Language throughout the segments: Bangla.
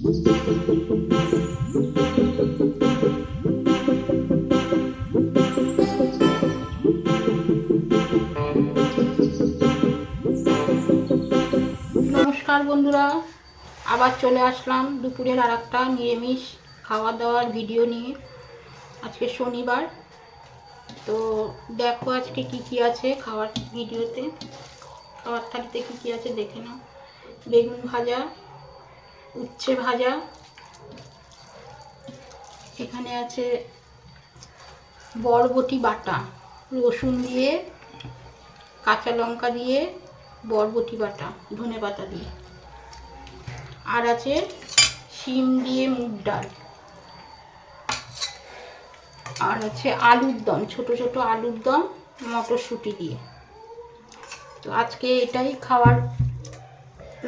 নমস্কার বন্ধুরা, আবার চলে আসলাম দুপুরের আর একটা নিরামিষ খাওয়া দাওয়ার ভিডিও নিয়ে। আজকে শনিবার, তো দেখো আজকে কি কি আছে খাওয়ার ভিডিওতে। খাওয়ার থালিতে কি কি আছে দেখে নাও। বেগুন ভাজা, উচ্ছে ভাজা, এখানে আছে বরবটি বাটা, রসুন দিয়ে, কাঁচা লঙ্কা দিয়ে বরবটি বাটা, ধনেপাতা দিয়ে, আর আছে শিম দিয়ে মুগ ডাল, আর আছে আলুর দম, ছোট ছোট আলুর দম মটরশুঁটি দিয়ে। তো আজকে এটাই খাওয়ার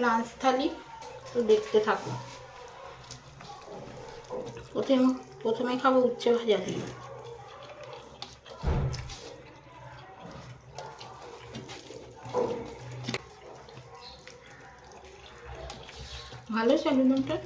লাঞ্চ থালি, তো দেখতে থাকো। প্রথমে খাবো উচ্ছে ভাজা দিয়ে। ভালো আলুর দমটা।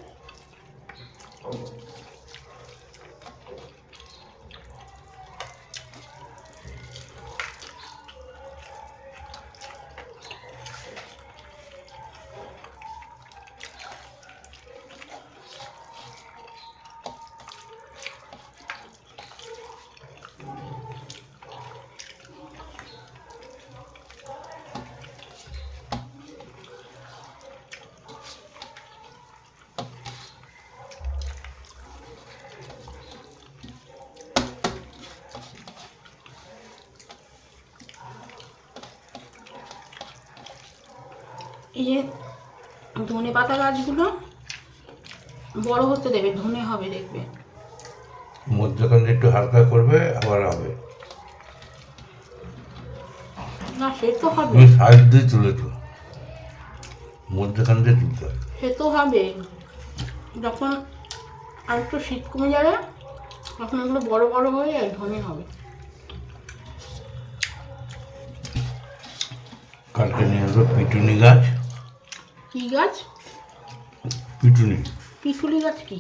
এই যে ধনে পাতা গাছগুলো বড় হতে দেবে, ধনে হবে দেখবে। মধ্যখানে একটু হালকা করবে, আবার হবে না, সে তো হবে, তুমি সাইড দিয়ে তুলেছো, মধ্যখান দিয়ে তুলতে হবে। সে তো হবে। যখন আর একটু শীত কমে যাবে তখন এগুলো বড় বড় হয়ে ধনে হবে। কালকে নিয়ে আসবো পিটুনি গাছ। কি গাছ? পিটুনি। পিটুলি গাছ কি?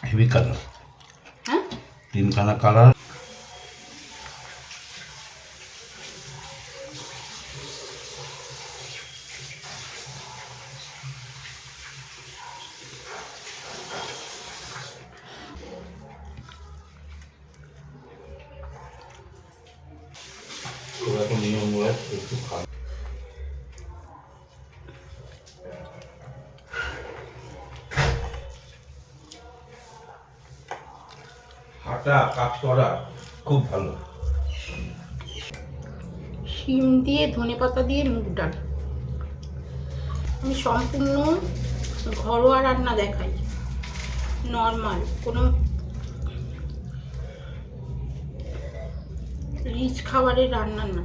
হেভি কালার, হ্যাঁ, তিনখানা কালার। একটু খাবে। হাঁটা কাজ করা খুব ভালো। শিম দিয়ে, ধনে পাতা দিয়ে মুগ ডাল। আমি সম্পূর্ণ ঘরোয়া রান্না দেখাই, নর্মাল, কোনো রিচ খাবারের রান্না না।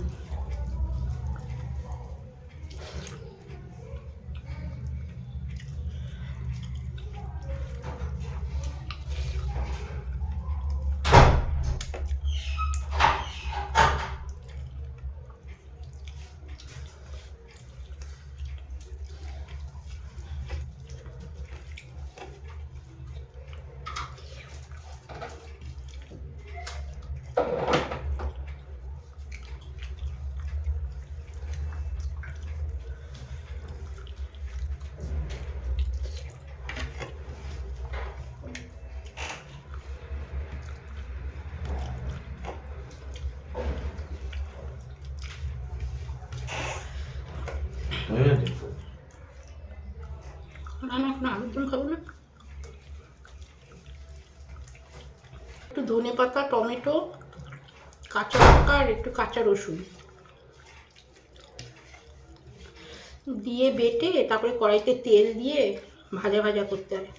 না না, এখন আলুর দম খাবো না। একটু ধনে পাতা, টমেটো, কাঁচা লঙ্কা আর একটু কাঁচা রসুন দিয়ে বেটে তারপরে কড়াইতে তেল দিয়ে ভাজা ভাজা করতে হবে।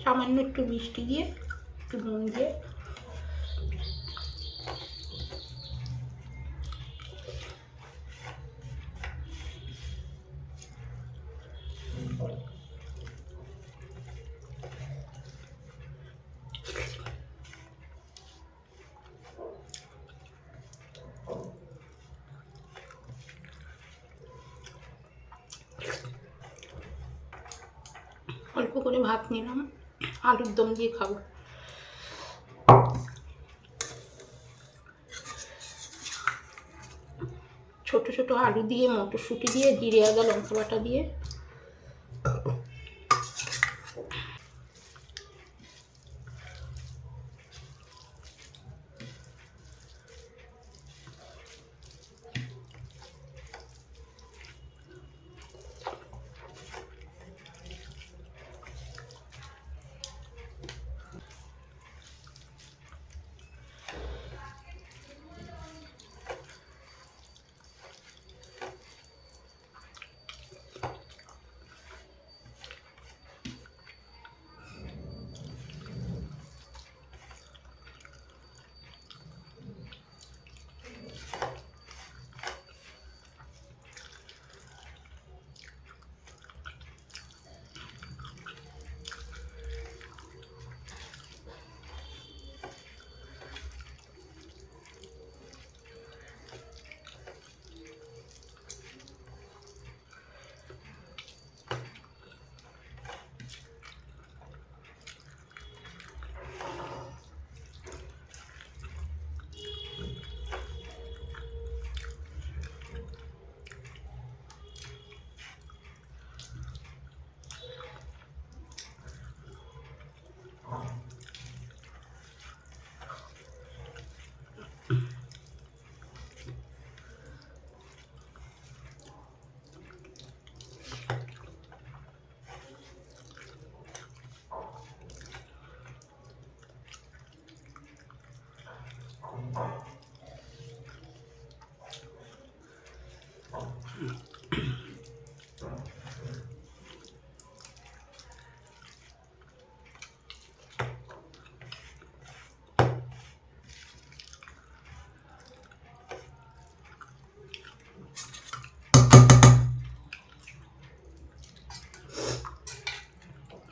সামান্য একটু মিষ্টি দিয়ে, একটু নুন দিয়ে। অল্প করে ভাত নিলাম, আলুর দম দিয়ে খাবো। ছোট ছোট আলু দিয়ে, মটরশুঁটি দিয়ে, জিরে আদা লঙ্কা বাটা দিয়ে।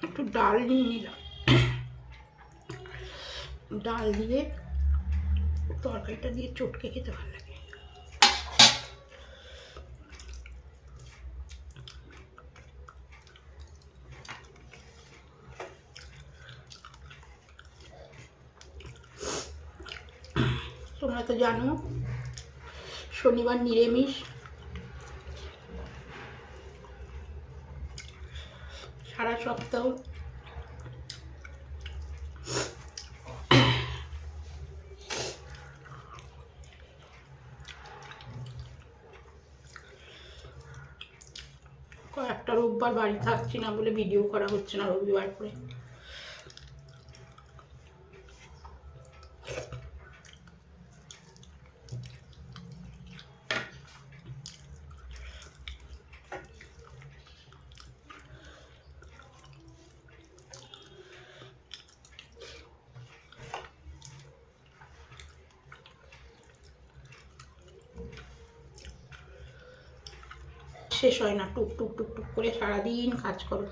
একটু ডাল নিয়ে নিলাম, ডাল দিয়ে তরকারিটা দিয়ে চটকে খেতে ভালো লাগে। তোমরা তো জানো শনিবার নিরামিষ, সারা সপ্তাহ কয়েকটা রোববার বাড়ি থাকছি না বলে ভিডিও করা হচ্ছে না রবিবার করে। শেষ হয় না, টুক টুক টুক টুক করে সারাদিন কাজ করো।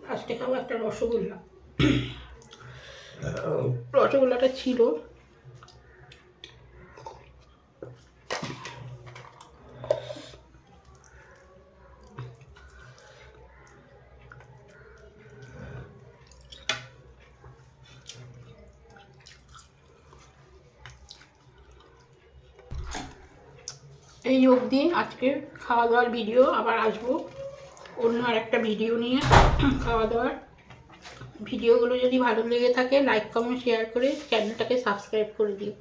ফার্স্টে খাবো একটা রসগোল্লা। রসগোল্লাটা ছিল এই অবধি আজকে খাওয়া দাওয়ার ভিডিও। আবার আসবো অন্য আর একটা ভিডিও নিয়ে। খাওয়া দাওয়ার ভিডিওগুলো যদি ভালো লেগে থাকে লাইক কমেন্ট শেয়ার করে চ্যানেলটাকে সাবস্ক্রাইব করে দিও।